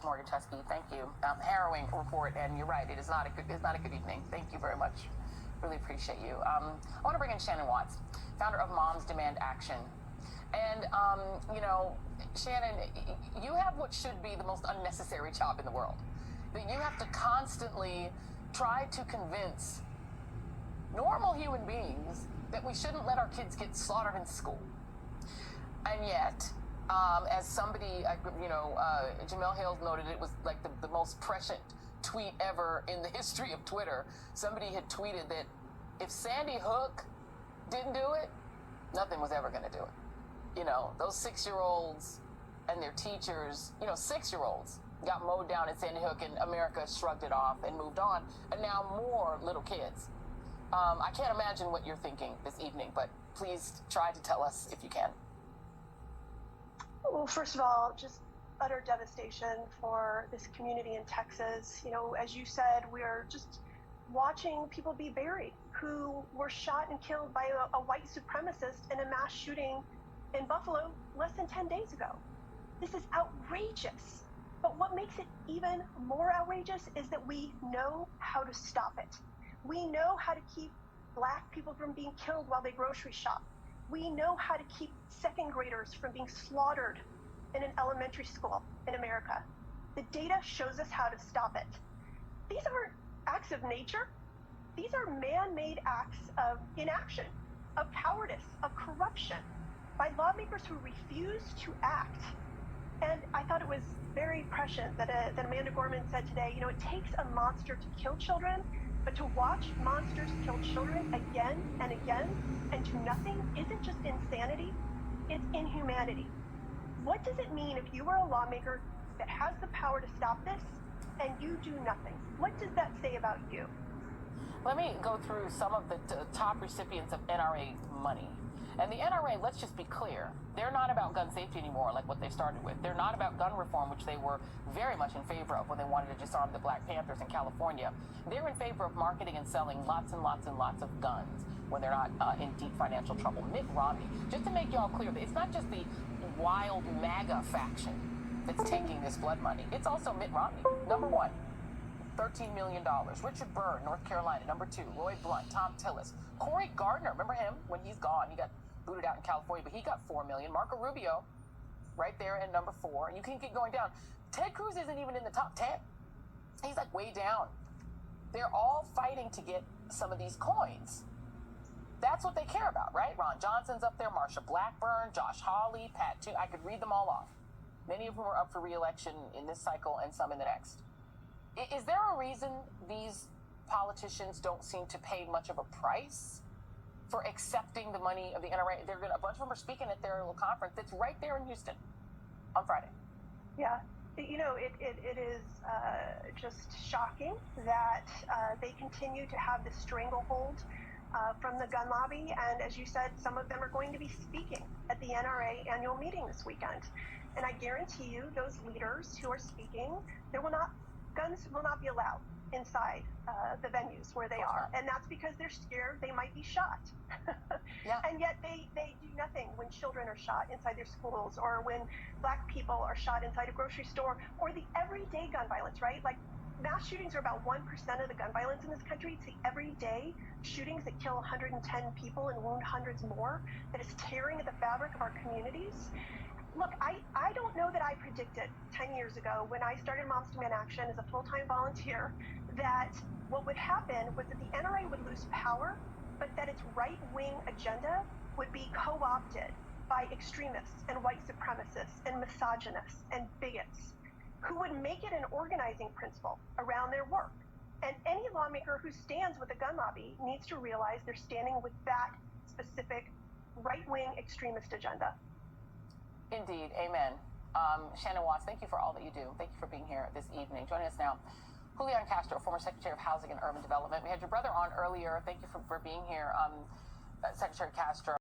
Morgan Chesky. Thank you. Harrowing report, and you're right. It's not a good evening. Thank you very much. Really appreciate you. I want to bring in Shannon Watts, founder of Moms Demand Action. And, Shannon, you have what should be the most unnecessary job in the world. That you have to constantly try to convince normal human beings that we shouldn't let our kids get slaughtered in school. And yet, as somebody, Jamel Hales noted, it was like the most prescient tweet ever in the history of Twitter. Somebody had tweeted that if Sandy Hook didn't do it, nothing was ever going to do it. Those 6-year-olds and their teachers, 6-year-olds got mowed down at Sandy Hook, and America shrugged it off and moved on. And now more little kids. I can't imagine what you're thinking this evening, but please try to tell us if you can. Well, first of all, just utter devastation for this community in Texas. As you said, we're just watching people be buried who were shot and killed by a white supremacist in a mass shooting in Buffalo less than 10 days ago. This is outrageous. But what makes it even more outrageous is that we know how to stop it. We know how to keep Black people from being killed while they grocery shop. We know how to keep second graders from being slaughtered in an elementary school in America. The data shows us how to stop it. These aren't acts of nature. These are man-made acts of inaction, of cowardice, of corruption by lawmakers who refuse to act. And I thought it was very prescient that Amanda Gorman said today, it takes a monster to kill children, but to watch monsters kill children again and again and do nothing isn't just insanity, it's inhumanity. What does it mean if you are a lawmaker that has the power to stop this and you do nothing? What does that say about you? Let me go through some of the top recipients of NRA money. And the NRA, let's just be clear, they're not about gun safety anymore like what they started with. They're not about gun reform, which they were very much in favor of when they wanted to disarm the Black Panthers in California. They're in favor of marketing and selling lots and lots and lots of guns when they're not in deep financial trouble. Mitt Romney, just to make y'all clear, it's not just the wild MAGA faction that's taking this blood money. It's also Mitt Romney, number one. $13 million. Richard Burr, North Carolina, number 2. Roy Blunt, Tom Tillis. Cory Gardner, remember him? When he's gone, he got booted out in California, but he got $4 million. Marco Rubio, right there at number 4. And you can keep going down. Ted Cruz isn't even in the top 10. He's like way down. They're all fighting to get some of these coins. That's what they care about, right? Ron Johnson's up there, Marsha Blackburn, Josh Hawley, Pat Toomey. I could read them all off. Many of them are up for re-election in this cycle and some in the next. Is there a reason these politicians don't seem to pay much of a price for accepting the money of the NRA? A bunch of them are speaking at their little conference that's right there in Houston on Friday. Yeah, it is just shocking that they continue to have this stranglehold from the gun lobby. And as you said, some of them are going to be speaking at the NRA annual meeting this weekend. And I guarantee you, those leaders who are speaking, guns will not be allowed inside the venues where they are. And that's because they're scared they might be shot. Yeah. And yet they do nothing when children are shot inside their schools, or when Black people are shot inside a grocery store, or the everyday gun violence, right? Like, mass shootings are about 1% of the gun violence in this country. It's the everyday shootings that kill 110 people and wound hundreds more that is tearing at the fabric of our communities. Look, I don't know that I predicted 10 years ago when I started Moms Demand Action as a full-time volunteer that what would happen was that the NRA would lose power, but that its right-wing agenda would be co-opted by extremists and white supremacists and misogynists and bigots who would make it an organizing principle around their work. And any lawmaker who stands with the gun lobby needs to realize they're standing with that specific right-wing extremist agenda. Indeed. Amen. Shannon Watts, thank you for all that you do. Thank you for being here this evening. Joining us now, Julian Castro, former Secretary of Housing and Urban Development. We had your brother on earlier. Thank you for being here, Secretary Castro.